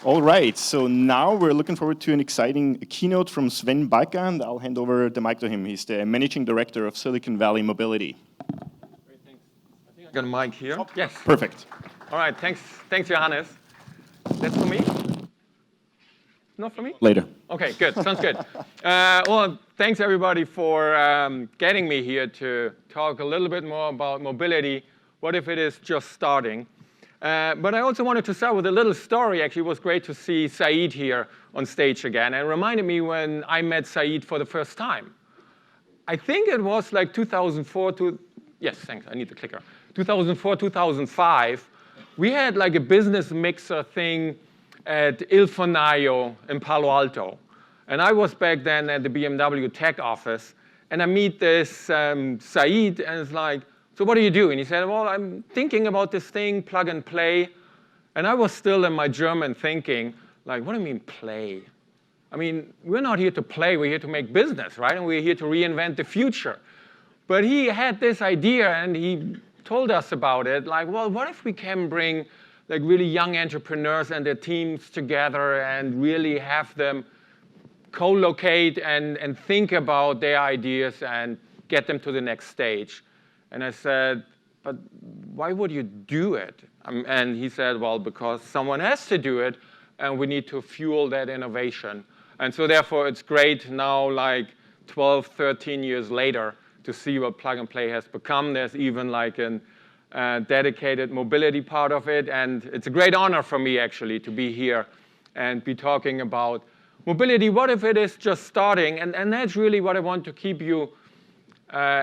All right, so now we're looking forward to an exciting keynote from Sven Beiker, and I'll hand over the mic to him. He's the Managing Director of Silicon Valley Mobility. Great, thanks. I think I got a mic here. Oh, yes. Perfect. All right, thanks, Johannes. That's for me? Not for me? Later. Okay, good, sounds good. Well, thanks everybody for getting me here to talk a little bit more about mobility. What if it is just starting? But I also wanted to start with a little story. Actually, it was great to see Saeed here on stage again. And it reminded me when I met Saeed for the first time. I think it was like 2004 to, yes, thanks, I need the clicker. 2004, 2005. We had like a business mixer thing at Il Fornaio in Palo Alto. And I was back then at the BMW tech office. And I meet this Saeed, and it's like, so what do you do? And he said, well, I'm thinking about this thing, plug and play. And I was still in my German thinking, like, what do you mean play? I mean, we're not here to play, we're here to make business, right? And we're here to reinvent the future. But he had this idea, and he told us about it, like, well, what if we can bring like really young entrepreneurs and their teams together and really have them co-locate and think about their ideas and get them to the next stage. And I said, but why would you do it? And he said, well, because someone has to do it, and we need to fuel that innovation. And so therefore, it's great now, like 12, 13 years later, to see what plug and play has become. There's even like a dedicated mobility part of it. And it's a great honor for me, actually, to be here and be talking about mobility. What if it is just starting? And that's really what I want to keep you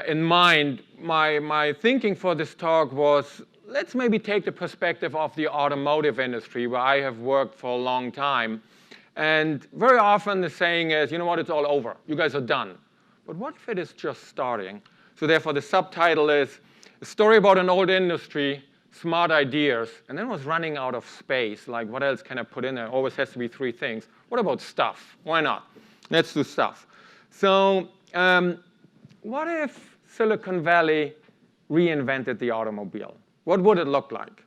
in mind. My thinking for this talk was, let's maybe take the perspective of the automotive industry, where I have worked for a long time. And very often the saying is, you know what, it's all over. You guys are done. But what if it is just starting? So therefore, the subtitle is a story about an old industry, smart ideas, and then it was running out of space. Like, what else can I put in there? It always has to be three things. What about stuff? Why not? Let's do stuff. So what if Silicon Valley reinvented the automobile? What would it look like?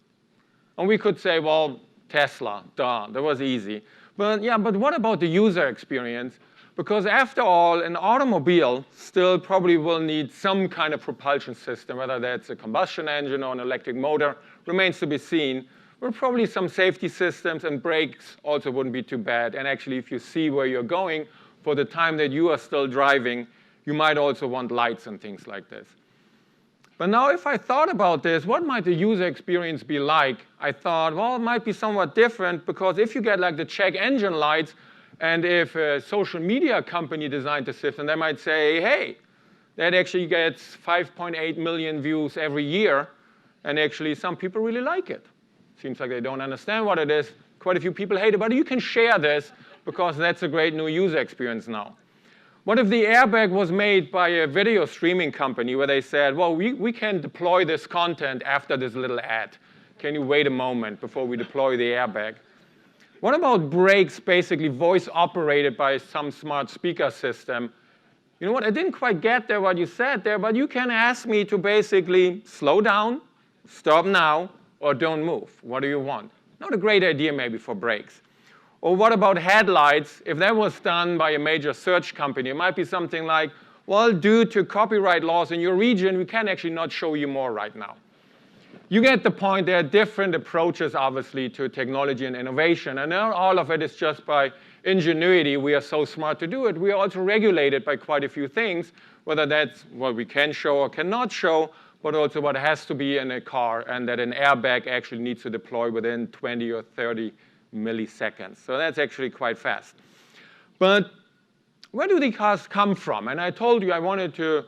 And we could say, well, Tesla, duh, that was easy. But yeah, but what about the user experience? Because after all, an automobile still probably will need some kind of propulsion system, whether that's a combustion engine or an electric motor, remains to be seen. There are probably some safety systems, and brakes also wouldn't be too bad. And actually, if you see where you're going for the time that you are still driving, you might also want lights and things like this. But now if I thought about this, what might the user experience be like? I thought, well, it might be somewhat different, because if you get like the check engine lights, and if a social media company designed the system, they might say, hey, that actually gets 5.8 million views every year, and actually some people really like it. Seems like they don't understand what it is. Quite a few people hate it, but you can share this, because that's a great new user experience now. What if the airbag was made by a video streaming company, where they said, well, we can deploy this content after this little ad. Can you wait a moment before we deploy the airbag? What about brakes basically voice operated by some smart speaker system? You know what, I didn't quite get there what you said there, but you can ask me to basically slow down, stop now, or don't move. What do you want? Not a great idea maybe for brakes. Or what about headlights? If that was done by a major search company, it might be something like, well, due to copyright laws in your region, we can actually not show you more right now. You get the point. There are different approaches, obviously, to technology and innovation. And not all of it is just by ingenuity. We are so smart to do it. We are also regulated by quite a few things, whether that's what we can show or cannot show, but also what has to be in a car, and that an airbag actually needs to deploy within 20 or 30 milliseconds. So that's actually quite fast. But where do the cars come from? And I told you I wanted to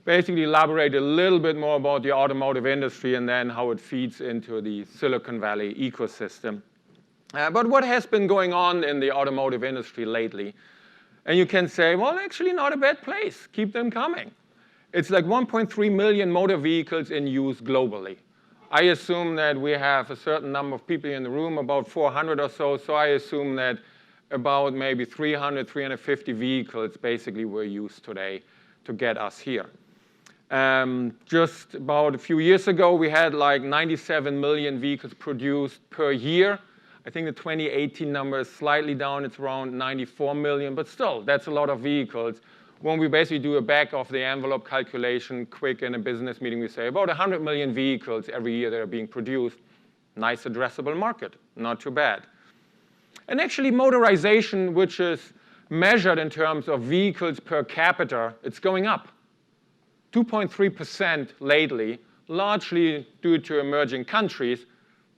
basically elaborate a little bit more about the automotive industry and then how it feeds into the Silicon Valley ecosystem. But what has been going on in the automotive industry lately? And you can say, well, actually not a bad place. Keep them coming. It's like 1.3 million motor vehicles in use globally. I assume that we have a certain number of people in the room, about 400 or so. So I assume that about maybe 300, 350 vehicles basically were used today to get us here. Just about a few years ago, we had like 97 million vehicles produced per year. I think the 2018 number is slightly down. It's around 94 million, but still, that's a lot of vehicles. When we basically do a back-of-the-envelope calculation, quick in a business meeting, we say about 100 million vehicles every year that are being produced. Nice addressable market, not too bad. And actually, motorization, which is measured in terms of vehicles per capita, it's going up. 2.3% lately, largely due to emerging countries,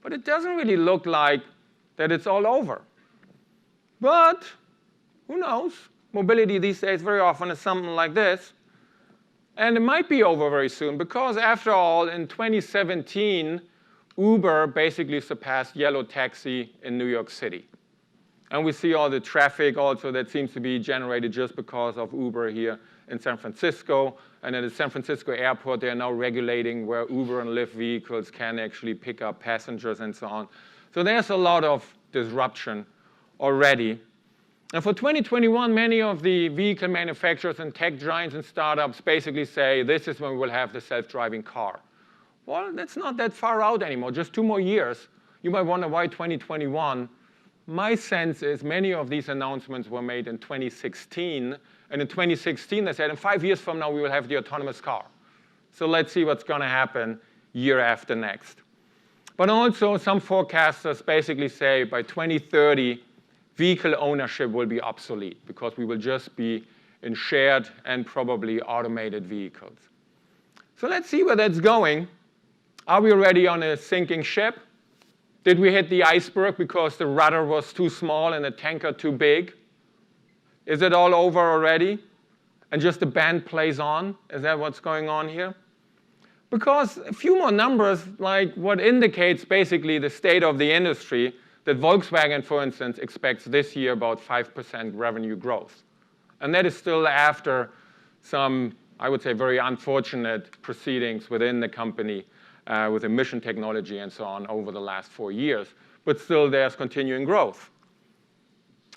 but it doesn't really look like that it's all over. But who knows? Mobility these days very often is something like this. And it might be over very soon because, after all, in 2017, Uber basically surpassed yellow taxi in New York City. And we see all the traffic also that seems to be generated just because of Uber here in San Francisco. And at the San Francisco airport, they are now regulating where Uber and Lyft vehicles can actually pick up passengers and so on. So there's a lot of disruption already. And for 2021, many of the vehicle manufacturers and tech giants and startups basically say, this is when we will have the self-driving car. Well, that's not that far out anymore, just 2 more years. You might wonder why 2021. My sense is many of these announcements were made in 2016. And in 2016, they said, in 5 years from now, we will have the autonomous car. So let's see what's going to happen year after next. But also, some forecasters basically say by 2030, vehicle ownership will be obsolete because we will just be in shared and probably automated vehicles. So let's see where that's going. Are we already on a sinking ship? Did we hit the iceberg because the rudder was too small and the tanker too big? Is it all over already? And just the band plays on? Is that what's going on here? Because a few more numbers, like what indicates basically the state of the industry, that Volkswagen, for instance, expects this year about 5% revenue growth. And that is still after some, I would say, very unfortunate proceedings within the company with emission technology and so on over the last 4 years. But still, there's continuing growth.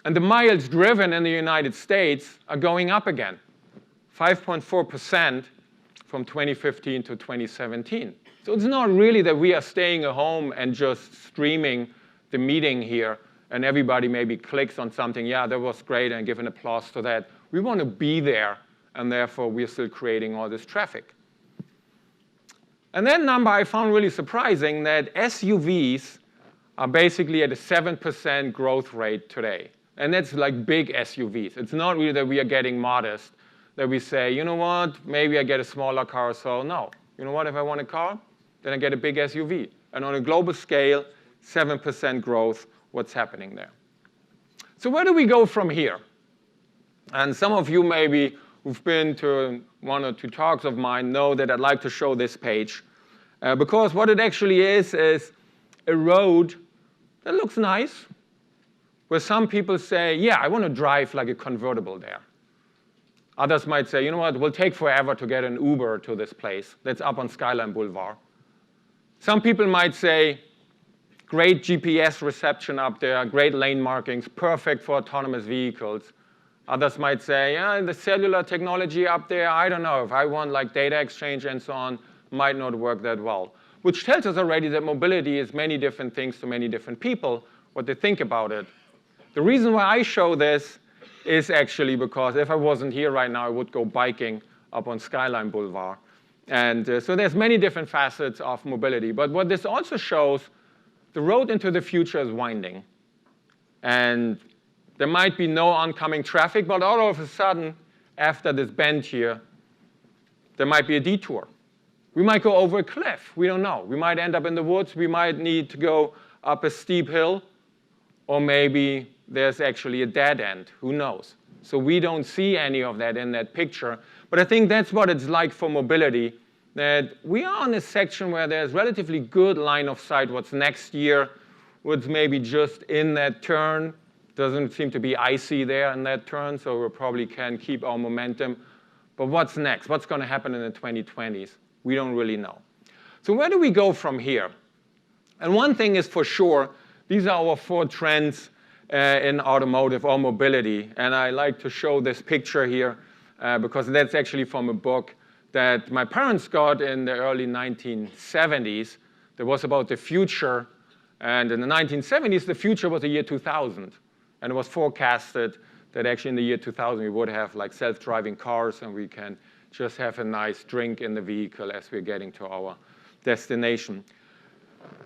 And the miles driven in the United States are going up again, 5.4% from 2015 to 2017. So it's not really that we are staying at home and just streaming the meeting here, and everybody maybe clicks on something, yeah, that was great, and give an applause to that. We want to be there, and therefore we're still creating all this traffic. And that number I found really surprising, that SUVs are basically at a 7% growth rate today. And that's like big SUVs. It's not really that we are getting modest, that we say, you know what, maybe I get a smaller car or so. No. You know what, if I want a car, then I get a big SUV. And on a global scale, 7% growth, what's happening there? So where do we go from here? And some of you maybe who've been to 1 or 2 talks of mine know that I'd like to show this page. Because what it actually is a road that looks nice, where some people say, yeah, I want to drive like a convertible there. Others might say, you know what, it will take forever to get an Uber to this place that's up on Skyline Boulevard. Some people might say, great GPS reception up there, great lane markings, perfect for autonomous vehicles. Others might say, yeah, the cellular technology up there, I don't know, if I want like data exchange and so on, might not work that well. Which tells us already that mobility is many different things to many different people, what they think about it. The reason why I show this is actually because if I wasn't here right now, I would go biking up on Skyline Boulevard. And so there's many different facets of mobility. But what this also shows, the road into the future is winding. And there might be no oncoming traffic, but all of a sudden, after this bend here, there might be a detour. We might go over a cliff. We don't know. We might end up in the woods. We might need to go up a steep hill. Or maybe there's actually a dead end. Who knows? So we don't see any of that in that picture. But I think that's what it's like for mobility, that we are on a section where there's relatively good line of sight what's next year, what's maybe just in that turn. Doesn't seem to be icy there in that turn, so we probably can keep our momentum. But what's next? What's going to happen in the 2020s? We don't really know. So where do we go from here? And one thing is for sure, these are our 4 trends in automotive or mobility. And I like to show this picture here because that's actually from a book that my parents got in the early 1970s. That was about the future And in the 1970s, the future was the year 2000. And it was forecasted that actually in the year 2000, we would have like self-driving cars, and we can just have a nice drink in the vehicle as we're getting to our destination.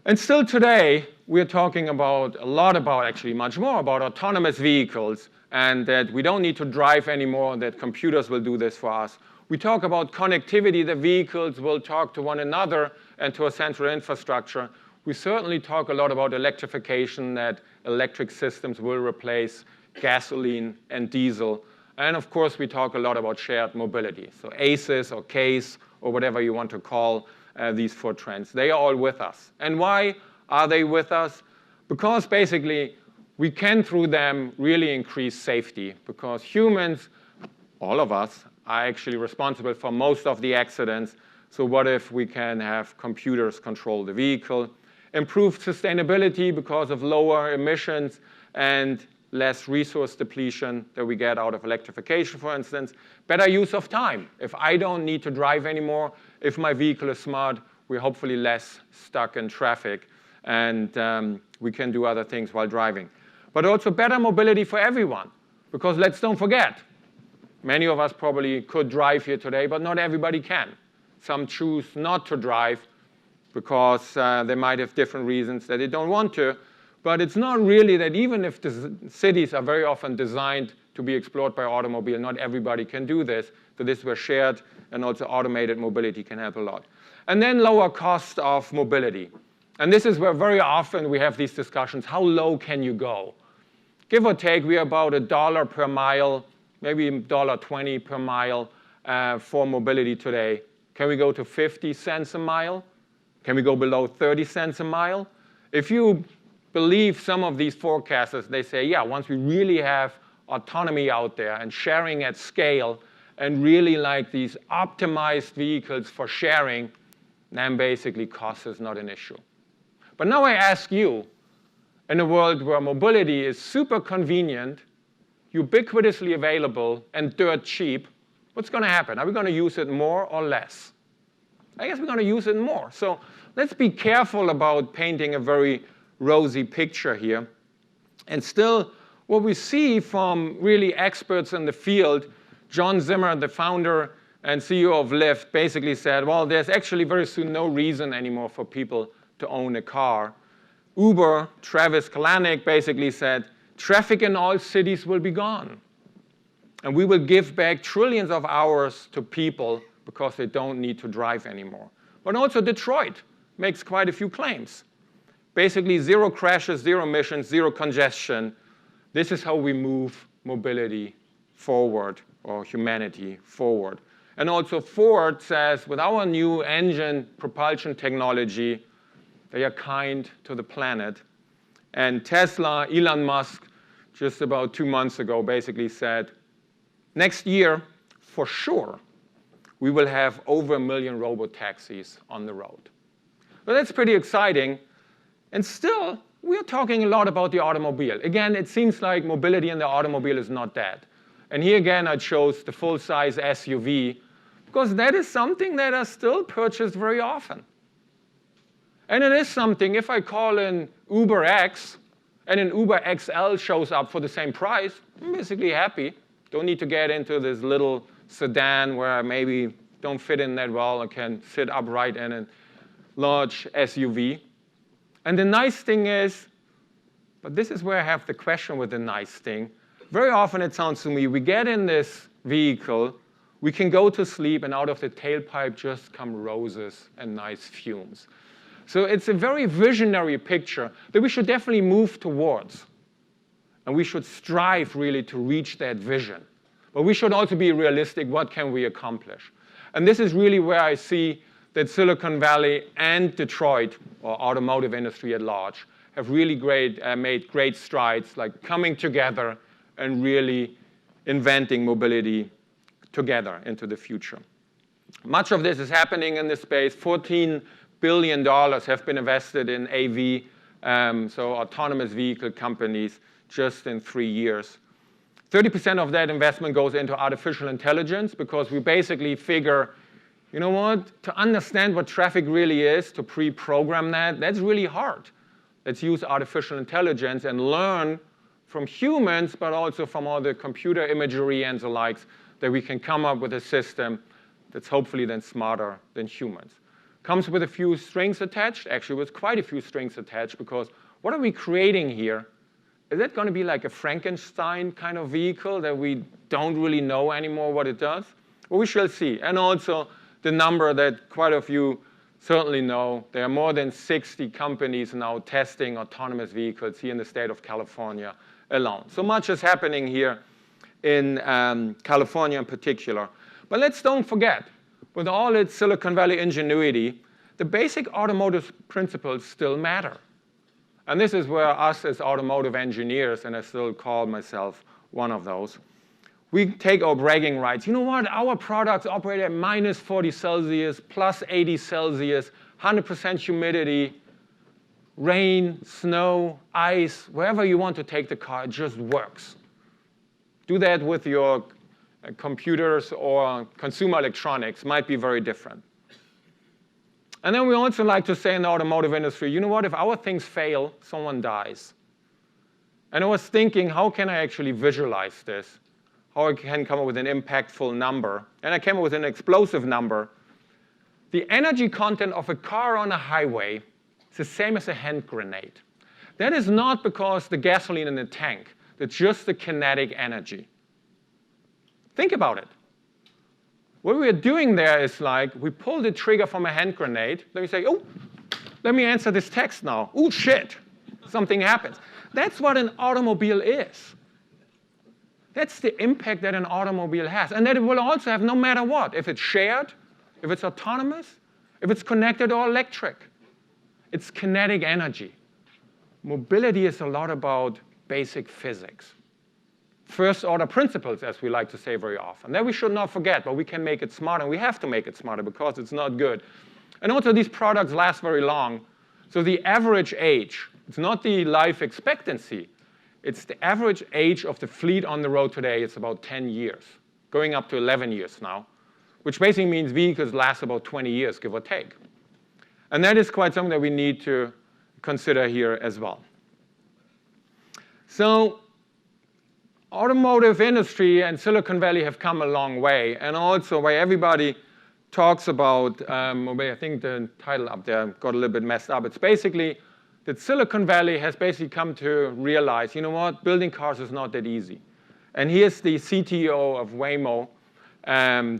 And still today, we're talking actually much more about autonomous vehicles, and that we don't need to drive anymore, that computers will do this for us. We talk about connectivity, the vehicles will talk to one another and to a central infrastructure. We certainly talk a lot about electrification, that electric systems will replace gasoline and diesel. And of course, we talk a lot about shared mobility. So ACEs or CASE or whatever you want to call these 4 trends. They are all with us. And why are they with us? Because basically, we can, through them, really increase safety. Because humans, all of us, are actually responsible for most of the accidents. So what if we can have computers control the vehicle? Improved sustainability because of lower emissions and less resource depletion that we get out of electrification, for instance. Better use of time. If I don't need to drive anymore, if my vehicle is smart, we're hopefully less stuck in traffic, and we can do other things while driving. But also better mobility for everyone, because let's don't forget, many of us probably could drive here today, but not everybody can. Some choose not to drive because they might have different reasons that they don't want to. But it's not really that even if the cities are very often designed to be explored by automobile, not everybody can do this. So this is where shared and also automated mobility can help a lot. And then lower cost of mobility. And this is where very often we have these discussions, how low can you go? Give or take, we're about $1 per mile, maybe $1.20 per mile for mobility today. Can we go to 50 cents a mile? Can we go below 30 cents a mile? If you believe some of these forecasters, they say, yeah, once we really have autonomy out there and sharing at scale and really like these optimized vehicles for sharing, then basically cost is not an issue. But now I ask you, in a world where mobility is super convenient, ubiquitously available, and dirt cheap, what's going to happen? Are we going to use it more or less? I guess we're going to use it more. So let's be careful about painting a very rosy picture here. And still, what we see from really experts in the field, John Zimmer, the founder and CEO of Lyft, basically said, well, there's actually very soon no reason anymore for people to own a car. Uber, Travis Kalanick, basically said, traffic in all cities will be gone. And we will give back trillions of hours to people because they don't need to drive anymore. But also Detroit makes quite a few claims. Basically, 0 crashes, 0 emissions, 0 congestion. This is how we move mobility forward, or humanity forward. And also Ford says, with our new engine propulsion technology, they are kind to the planet. And Tesla, Elon Musk, just about 2 months ago, basically said, next year, for sure, we will have over 1 million robo-taxis on the road. Well, that's pretty exciting. And still, we're talking a lot about the automobile. Again, it seems like mobility in the automobile is not dead. And here again, I chose the full-size SUV, because that is something that is still purchased very often. And it is something, if I call in Uber X, and an Uber XL shows up for the same price, I'm basically happy. Don't need to get into this little sedan where I maybe don't fit in that well and can sit upright in a large SUV. And the nice thing is, but this is where I have the question with the nice thing. Very often it sounds to me, we get in this vehicle, we can go to sleep, and out of the tailpipe just come roses and nice fumes. So it's a very visionary picture that we should definitely move towards. And we should strive really to reach that vision. But we should also be realistic, what can we accomplish? And this is really where I see that Silicon Valley and Detroit, or automotive industry at large, have really made great strides, like coming together and really inventing mobility together into the future. Much of this is happening in this space. $14 billion have been invested in AV, so autonomous vehicle companies, just in 3 years. 30% of that investment goes into artificial intelligence, because we basically figure, you know what, to understand what traffic really is, to pre-program that, that's really hard. Let's use artificial intelligence and learn from humans, but also from all the computer imagery and the likes, that we can come up with a system that's hopefully then smarter than humans. Comes with a few strings attached, actually with quite a few strings attached, because what are we creating here? Is it going to be like a Frankenstein kind of vehicle that we don't really know anymore what it does? Well, we shall see. And also the number that quite a few certainly know, there are more than 60 companies now testing autonomous vehicles here in the state of California alone. So much is happening here in California in particular. But let's don't forget, with all its Silicon Valley ingenuity, the basic automotive principles still matter. And this is where us as automotive engineers, and I still call myself one of those, we take our bragging rights. You know what? Our products operate at minus 40 Celsius, plus 80 Celsius, 100% humidity, rain, snow, ice, wherever you want to take the car, it just works. Do that with your computers or consumer electronics, might be very different. And then we also like to say in the automotive industry, you know what, if our things fail, someone dies. And I was thinking, how can I actually visualize this? How I can come up with an impactful number. And I came up with an explosive number. The energy content of a car on a highway is the same as a hand grenade. That is not because the gasoline in the tank, that's just the kinetic energy. Think about it. What we're doing there is like, we pull the trigger from a hand grenade, then we say, oh, let me answer this text now. Oh, shit, something happens. That's what an automobile is. That's the impact that an automobile has. And that it will also have no matter what, if it's shared, if it's autonomous, if it's connected or electric. It's kinetic energy. Mobility is a lot about basic physics. First order principles, as we like to say very often. That we should not forget, but we can make it smarter, and we have to make it smarter because it's not good. And also these products last very long. So the average age, it's not the life expectancy, it's the average age of the fleet on the road today. It's about 10 years, going up to 11 years now, which basically means vehicles last about 20 years, give or take. And that is quite something that we need to consider here as well. So automotive industry and Silicon Valley have come a long way, and also where everybody talks about, I think the title up there got a little bit messed up. It's basically that Silicon Valley has basically come to realize, you know what, building cars is not that easy. And here's the CTO of Waymo,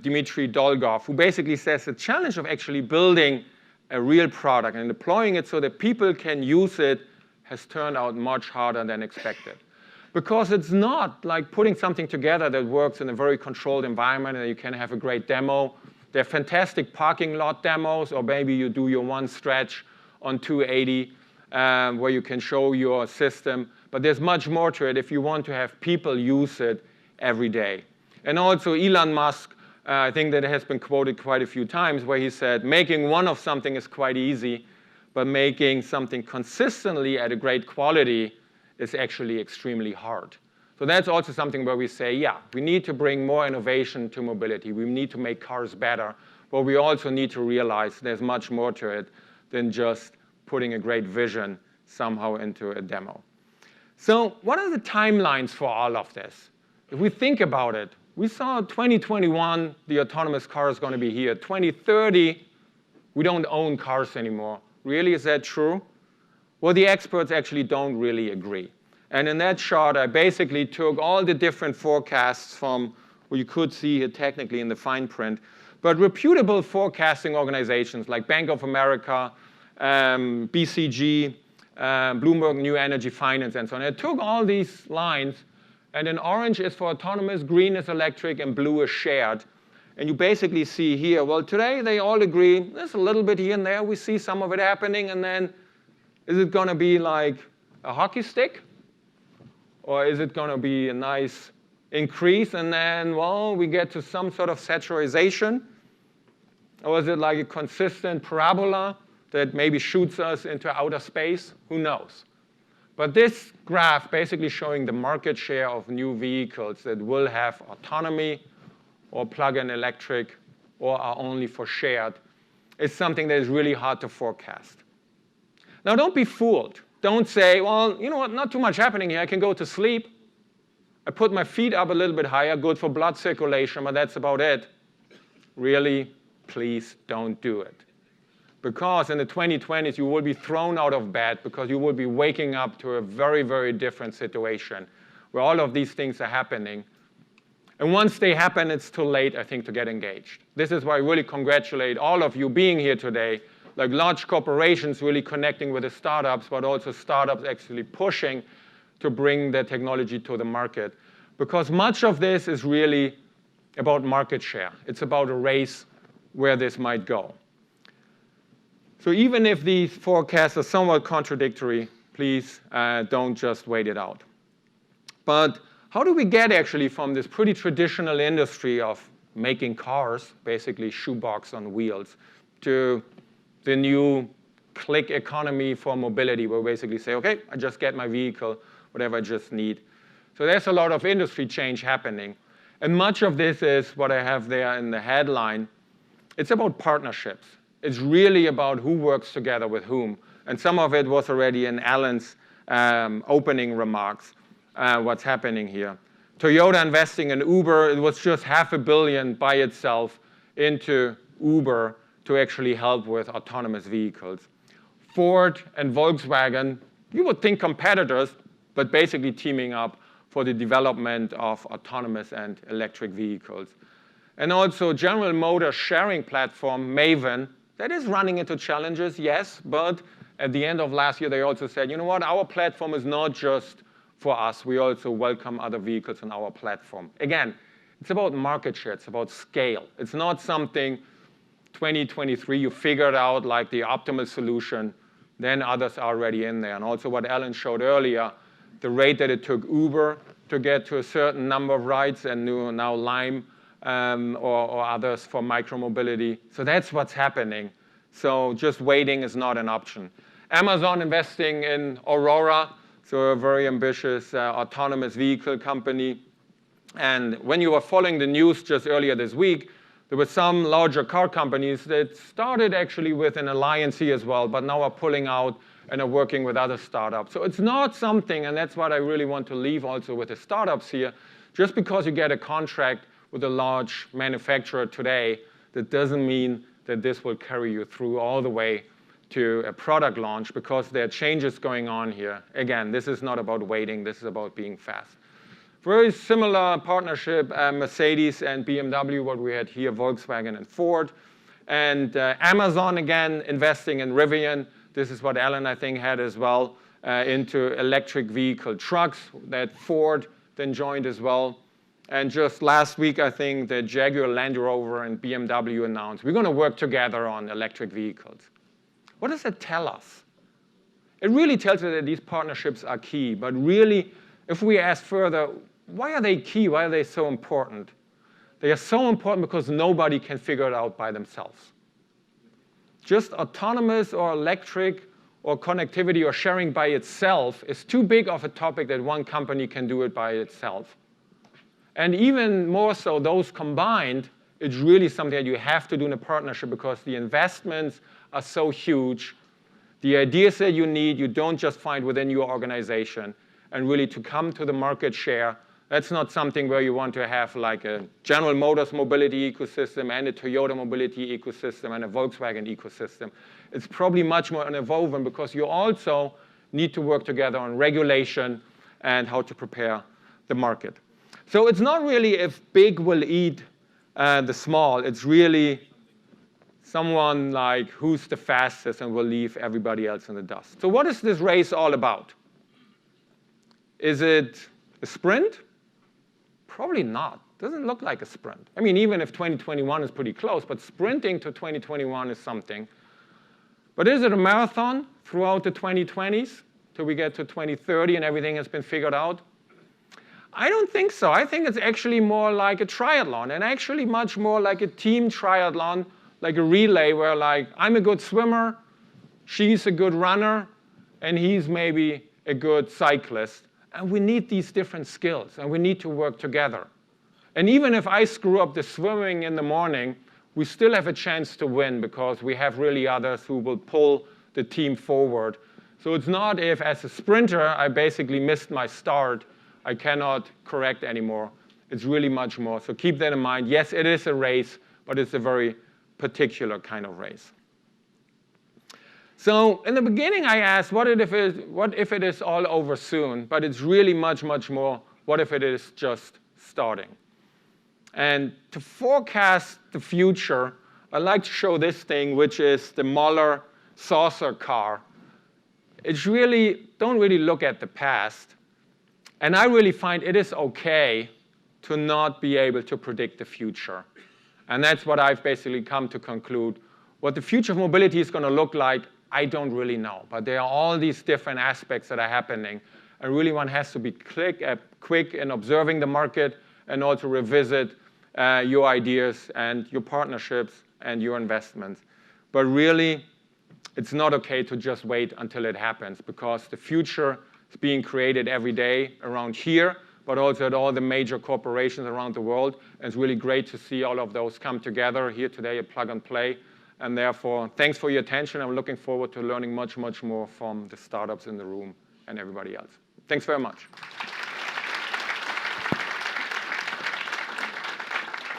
Dmitry Dolgov, who basically says the challenge of actually building a real product and deploying it so that people can use it has turned out much harder than expected. Because it's not like putting something together that works in a very controlled environment and you can have a great demo. There are fantastic parking lot demos, or maybe you do your one stretch on 280 where you can show your system. But there's much more to it if you want to have people use it every day. And also Elon Musk, I think that has been quoted quite a few times, where he said, making one of something is quite easy, but making something consistently at a great quality is actually extremely hard. So that's also something where we say, yeah, we need to bring more innovation to mobility. We need to make cars better, but we also need to realize there's much more to it than just putting a great vision somehow into a demo. So what are the timelines for all of this? If we think about it, we saw 2021, the autonomous car is going to be here. 2030, we don't own cars anymore. Really, is that true? Well, the experts actually don't really agree. And in that chart, I basically took all the different forecasts from what you could see here technically in the fine print, but reputable forecasting organizations like Bank of America, BCG, Bloomberg New Energy Finance, and so on. I took all these lines, and then orange is for autonomous, green is electric, and blue is shared. And you basically see here, well, today they all agree, there's a little bit here and there, we see some of it happening, and then is it going to be like a hockey stick? Or is it going to be a nice increase, and then, well, we get to some sort of saturation? Or is it like a consistent parabola that maybe shoots us into outer space? Who knows? But this graph basically showing the market share of new vehicles that will have autonomy or plug-in electric or are only for shared is something that is really hard to forecast. Now, don't be fooled. Don't say, well, you know what, not too much happening here. I can go to sleep. I put my feet up a little bit higher, good for blood circulation, but that's about it. Really, please don't do it. Because in the 2020s, you will be thrown out of bed because you will be waking up to a very, very different situation where all of these things are happening. And once they happen, it's too late, I think, to get engaged. This is why I really congratulate all of you being here today, like large corporations really connecting with the startups, but also startups actually pushing to bring their technology to the market. Because much of this is really about market share. It's about a race where this might go. So even if these forecasts are somewhat contradictory, please don't just wait it out. But how do we get actually from this pretty traditional industry of making cars, basically shoebox on wheels, to the new click economy for mobility, where we basically say, okay, I just get my vehicle, whatever I just need. So there's a lot of industry change happening. And much of this is what I have there in the headline. It's about partnerships. It's really about who works together with whom. And some of it was already in Alan's opening remarks, what's happening here. Toyota investing in Uber, it was just $500 million by itself into Uber to actually help with autonomous vehicles. Ford and Volkswagen, you would think competitors, but basically teaming up for the development of autonomous and electric vehicles. And also General Motors sharing platform, Maven, that is running into challenges, yes, but at the end of last year, they also said, you know what, our platform is not just for us. We also welcome other vehicles on our platform. Again, it's about market share. It's about scale. It's not something 2023 you figured out like the optimal solution, then others are already in there. And also what Alan showed earlier, the rate that it took Uber to get to a certain number of rides and now Lime or others for micromobility. So that's what's happening. So just waiting is not an option. Amazon investing in Aurora, so a very ambitious autonomous vehicle company. And when you were following the news just earlier this week, there were some larger car companies that started actually with an alliance here as well, but now are pulling out and are working with other startups. So it's not something, and that's what I really want to leave also with the startups here, just because you get a contract with a large manufacturer today, that doesn't mean that this will carry you through all the way to a product launch, because there are changes going on here. Again, this is not about waiting, this is about being fast. Very similar partnership, Mercedes and BMW, what we had here, Volkswagen and Ford. And Amazon, again, investing in Rivian. This is what Alan, I think, had as well, into electric vehicle trucks that Ford then joined as well. And just last week, I think, the Jaguar Land Rover and BMW announced, we're going to work together on electric vehicles. What does that tell us? It really tells us that these partnerships are key. But really, if we ask further, why are they key? Why are they so important? They are so important because nobody can figure it out by themselves. Just autonomous or electric or connectivity or sharing by itself is too big of a topic that one company can do it by itself. And even more so, those combined, it's really something that you have to do in a partnership because the investments are so huge. The ideas that you need, you don't just find within your organization. And really to come to the market share, that's not something where you want to have like a General Motors mobility ecosystem and a Toyota mobility ecosystem and a Volkswagen ecosystem. It's probably much more interwoven because you also need to work together on regulation and how to prepare the market. So it's not really if big will eat the small. It's really someone like who's the fastest and will leave everybody else in the dust. So what is this race all about? Is it a sprint? Probably not. Doesn't look like a sprint. I mean, even if 2021 is pretty close, but sprinting to 2021 is something. But is it a marathon throughout the 2020s till we get to 2030 and everything has been figured out? I don't think so. I think it's actually more like a triathlon, and actually much more like a team triathlon, like a relay where like I'm a good swimmer, she's a good runner, and he's maybe a good cyclist. And we need these different skills, and we need to work together. And even if I screw up the swimming in the morning, we still have a chance to win because we have really others who will pull the team forward. So it's not if, as a sprinter, I basically missed my start, I cannot correct anymore. It's really much more. So keep that in mind. Yes, it is a race, but it's a very particular kind of race. So in the beginning, I asked, what if it is all over soon? But it's really much, much more, what if it is just starting? And to forecast the future, I like to show this thing, which is the Muller saucer car. It's really, don't really look at the past. And I really find it is okay to not be able to predict the future. And that's what I've basically come to conclude. What the future of mobility is going to look like, I don't really know. But there are all these different aspects that are happening. And really one has to be quick in observing the market and also revisit your ideas and your partnerships and your investments. But really, it's not okay to just wait until it happens, because the future is being created every day around here, but also at all the major corporations around the world. And it's really great to see all of those come together here today at Plug and Play. And therefore, thanks for your attention. I'm looking forward to learning much, much more from the startups in the room and everybody else. Thanks very much.